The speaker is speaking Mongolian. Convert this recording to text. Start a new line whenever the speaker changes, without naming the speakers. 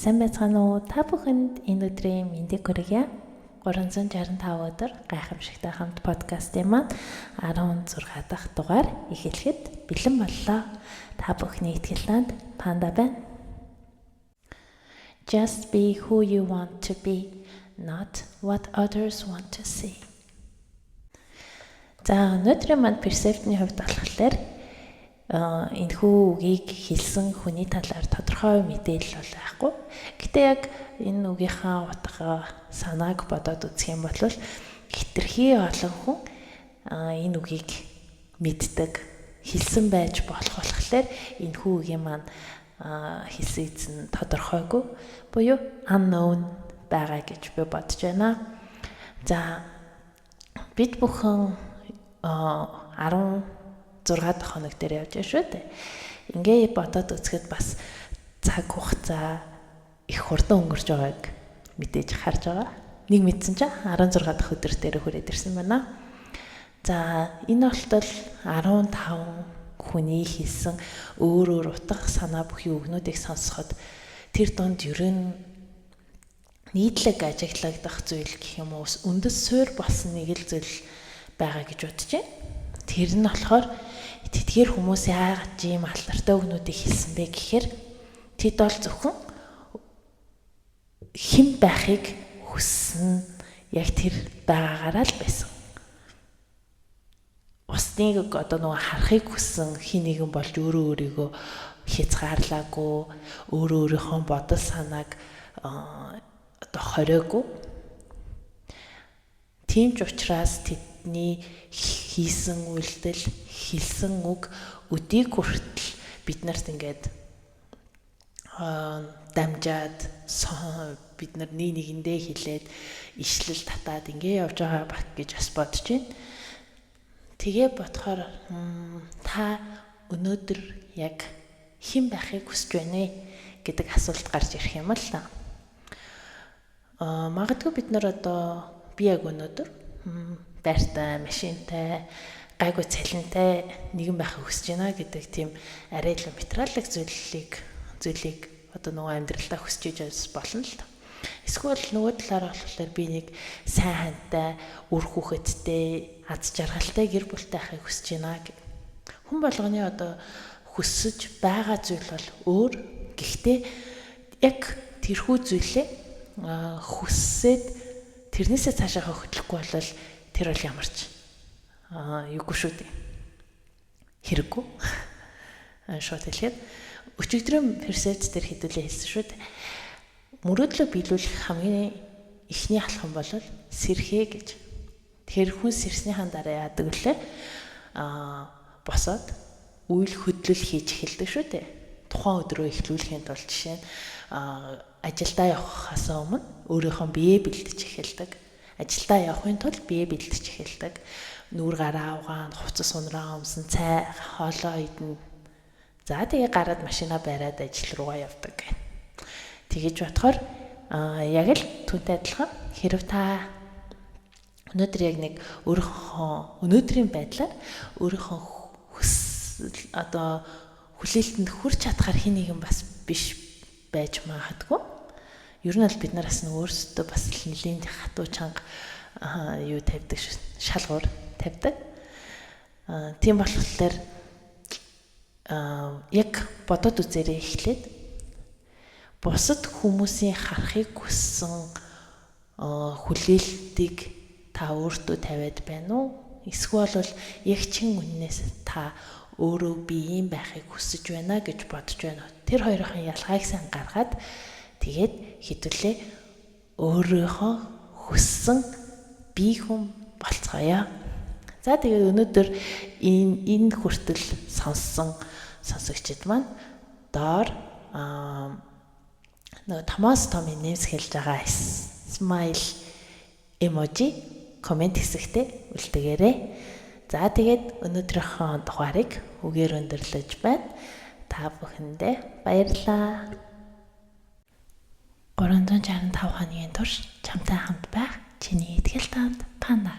Сайн байцгаана уу? Та бүхэнд энэ өдрийн мэндийг хүргье. 365 өдөр гайхамшигтай хамт подкастын маань 16 дахь дугаар эхлэхэд бэлэн боллоо. Та бүхний итгэлтанд Панда байна. Just be who you want to be, not what others want to see. За өнөөдрийн маань перцептны хувьд болохоор энэхүү үгийг хэлсэн хүний талаар тодорхой мэдээлэл бол байхгүй. Гэтэ яг энэ үгийнхаа утга санааг бодоод үзэх юм бол хитрхи олон хүн энэ үгийг мэддэг, хэлсэн байж болохоор энэхүү үгийн маань хэлсэн эзэн тодорхойгүй буюу unknown байгаа гэж би бодож байна. За бид бүхэн 16 дахь хоног дээр явж байгаа шүү дээ. Ингээ бодоод үзэхэд бас цаг хугацаа их хурдан өнгөрч байгааг мэдээж харж байгаа. Нэг мэдсэн чинь 16 дахь өдөр дээр хүрээд ирсэн байна. За энэ болтол 15 хүний хэлсэн өөр утга санаа бүхий үгнүүдийг сонсоход тэр донд ерөн нийтлэг ажиглагдах зүйл гэх юм уу үндэс суурь болсон нэг л зүйл байгаа гэж бодож байна. Тэр нь болохоор тэдгээр хүмүүс яагаад ийм алдартай үгнүүдийг хэлсэн бэ гэхээр тэд бол зөвхөн хэн байхыг хүссэн яг тэр байгаагаараа л байсан. Усныг одоо нөгөө харахыг хүссэн хин нэгэн болж өөрийгөө хязгаарлаагүй, өөрийнхөө бодол санааг одоо хориогүй. Тийм ч учраас тэдний хийсэн үйлдэл, хэлсэн үг өдийг хүртэл бид нарт ингээд дамжаад бид нар нэгэндээ хэлээд ишлэл татаад ингээ явж байгаа баг гэж бас бодож байна. Тэгээ бодохоор та өнөөдөр яг хэн байхыг хүсэж байна гэдэг асуулт гарч ирэх юм л та. Магадгүй бид нар одоо би яг өнөөдөр байртай, машинтай, гайгүй цалинтай нэгэн байхыг хүсэж байна гэдэг тийм арай л материалын зүйлийг одоо нөгөө амьдралдаа хүсэж ижиж болно л та. Эсвэл нөгөө талаараа болохоор би нэг сайн хантай, үр хүүхэдтэй, аз жаргалтай гэр бүлтэй байхыг хүсэж байна гэх. Хүн болгоны одоо хүсэж байгаа зүйл бол өөр. Гэхдээ яг тэрхүү зүйлээ хүссээд тэрнээсээ цаашаа хөтлөхгүй бол тэр бол ямарч юугүй шүү дээ. Хэрэггүй. Шууд хэлээд өчигдрийн перцепц дээр хэдүүлээ хэлсэн шүү дээ. Мөрөөдлөө биелүүлэх хамгийн эхний алхам бол сэрхээ гэж. Тэгэхээр хүн сэрснийхаа дараа яадаг вүлээ? Босоод үйл хөдлөл хийж эхэлдэг шүү дээ. Тухайн өдрөө эхлүүлэхийн тулд жишээ нь ажилдаа явахаас өмнө өөрийнхөө биеэ бэлдэж эхэлдэг. Ажилдаа явахын тулд биеэ бэлдэж эхэлдэг. Нүүр гараа угаан, хувцас унраа өмсөн, цай хоолоо идэн. За тэгээ гараад машина бариад ажил руугаа явдаг. Тэгэж бодохоор яг л түүнтэй адилхан хэрв та өнөөдөр яг нэг өөрийнхөө өнөөдрийн байдлаар өөрийнхөө одоо хүлээлтэнд хүрч чадхаар хин нэгэн бас биш байж магадгүй. Ер нь бол бид нараас нь өөрсдөө бас нэлийн хатуу чанга юу тавьдаг шалгуур тавьдаг. Тийм болохоор яг бодоод үзээрэй эхлээд бусад хүмүүсийн харахыг хүссэн хүлээлтийг та өөртөө тавиад байна уу? Эсвэл бол яг чин үннээс та өөрөө би юм байхыг хүсэж байна гэж бодож байна. Тэр хоёрын ялгааг сайн гаргаад тэгээд хэдүүлээ өөрийнхөө хүссэн бие хүн болцгоё. За тэгээд өнөөдөр энэ хүртэл сонссон сонсогчид маань доор нөгөө Томас Томын нэмсгэлж байгаа смайл эможи комент хэсэгтээ үлдээгээрэй. За тэгээд өнөөдрийнхөө дугаарыг үгээр өндөрлөж байна. Та бүхэндээ баярлалаа. 365 хоногийн турш чамтай хамт байх чиний итгэл таанд Панда.